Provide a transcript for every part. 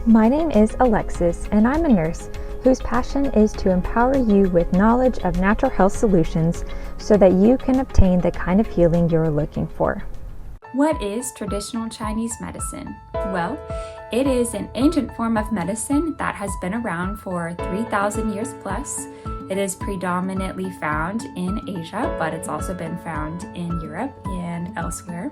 My name is Alexis, and I'm a nurse whose passion is to empower you with knowledge of natural health solutions so that you can obtain the kind of healing you're looking for. What is traditional Chinese medicine? Well, it is an ancient form of medicine that has been around for 3,000 years plus. It is predominantly found in Asia, but it's also been found in Europe and elsewhere.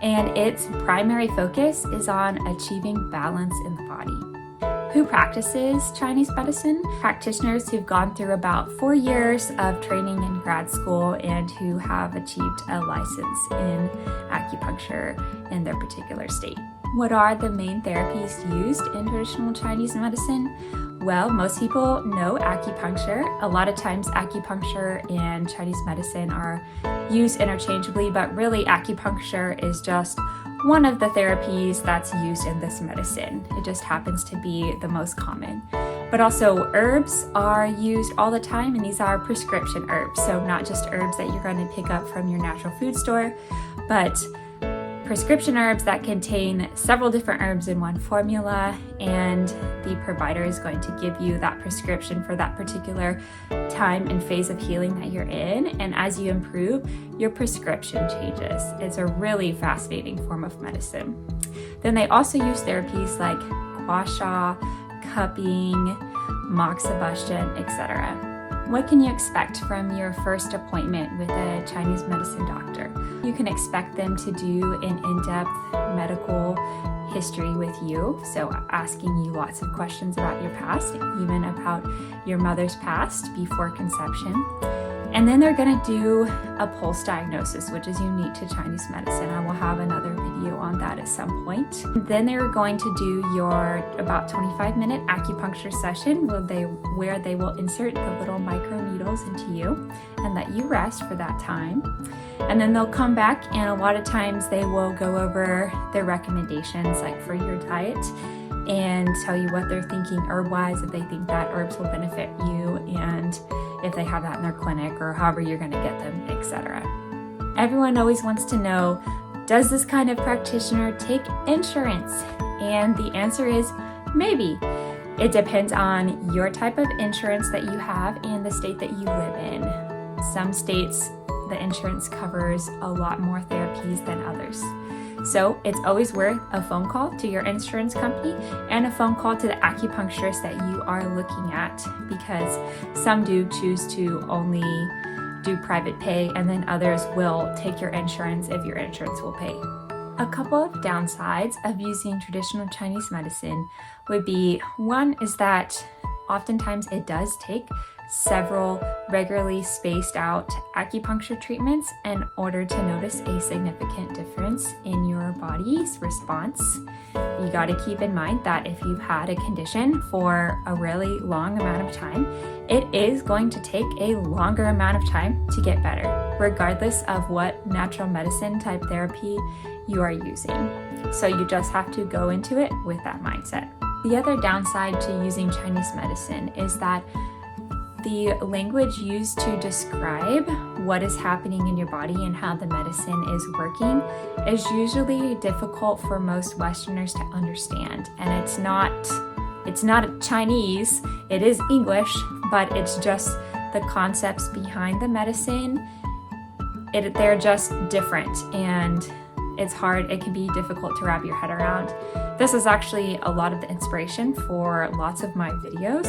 And its primary focus is on achieving balance in the body. Who practices Chinese medicine? Practitioners who've gone through about 4 years of training in grad school and who have achieved a license in acupuncture in their particular state. What are the main therapies used in traditional Chinese medicine? Well, most people know acupuncture. A lot of times acupuncture and Chinese medicine are used interchangeably, but really acupuncture is just one of the therapies that's used in this medicine. It just happens to be the most common. But also herbs are used all the time, and these are prescription herbs. So not just herbs that you're going to pick up from your natural food store, but prescription herbs that contain several different herbs in one formula, and the provider is going to give you that prescription for that particular time and phase of healing that you're in. And as you improve, your prescription changes. It's a really fascinating form of medicine. Then they also use therapies like gua sha, cupping, moxibustion, etc. What can you expect from your first appointment with a Chinese medicine doctor? You can expect them to do an in-depth medical history with you, so asking you lots of questions about your past, even about your mother's past before conception. And then they're going to do a pulse diagnosis, which is unique to Chinese medicine. I will have another video on that at some point. Then they're going to do your about 25-minute acupuncture session where they will insert the little micro needles into you and let you rest for that time. And then they'll come back, and a lot of times they will go over their recommendations, like for your diet, and tell you what they're thinking herb-wise, if they think that herbs will benefit you, and if they have that in their clinic or however you're going to get them, etc. Everyone always wants to know, does this kind of practitioner take insurance? And the answer is maybe. It depends on your type of insurance that you have and the state that you live in. Some states, the insurance covers a lot more therapies than others. So it's always worth a phone call to your insurance company and a phone call to the acupuncturist that you are looking at, because some do choose to only do private pay, and then others will take your insurance if your insurance will pay. A couple of downsides of using traditional Chinese medicine would be, one is that oftentimes it does take several regularly spaced out acupuncture treatments in order to notice a significant difference in your body's response. You got to keep in mind that if you've had a condition for a really long amount of time, it is going to take a longer amount of time to get better, regardless of what natural medicine type therapy you are using. So you just have to go into it with that mindset. The other downside to using Chinese medicine is that the language used to describe what is happening in your body and how the medicine is working is usually difficult for most Westerners to understand. And it's not Chinese, it is English, but it's just the concepts behind the medicine. They're just different, and it's hard, it can be difficult to wrap your head around. This is actually a lot of the inspiration for lots of my videos.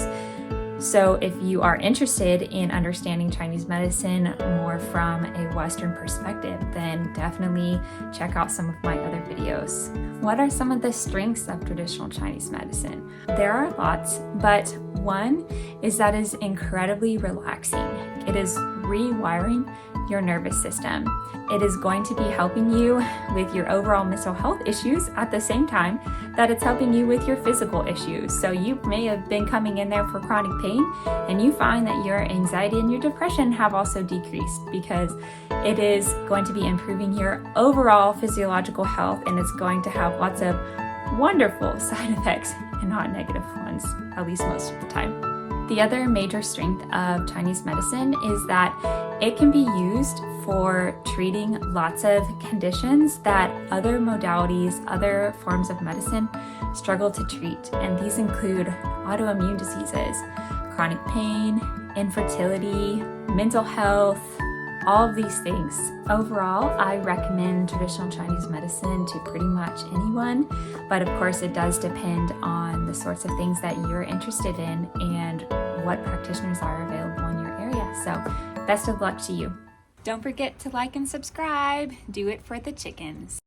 So if you are interested in understanding Chinese medicine more from a Western perspective, then definitely check out some of my other videos. What are some of the strengths of traditional Chinese medicine? There are lots, but one is that it is incredibly relaxing. It is rewiring your nervous system. It is going to be helping you with your overall mental health issues at the same time that it's helping you with your physical issues. So you may have been coming in there for chronic pain, and you find that your anxiety and your depression have also decreased, because it is going to be improving your overall physiological health, and it's going to have lots of wonderful side effects and not negative ones, at least most of the time. The other major strength of Chinese medicine is that it can be used for treating lots of conditions that other modalities, other forms of medicine struggle to treat, and these include autoimmune diseases, chronic pain, infertility, mental health, all of these things. Overall, I recommend traditional Chinese medicine to pretty much anyone, but of course it does depend on the sorts of things that you're interested in and what practitioners are available in your area. So best of luck to you. Don't forget to like and subscribe. Do it for the chickens.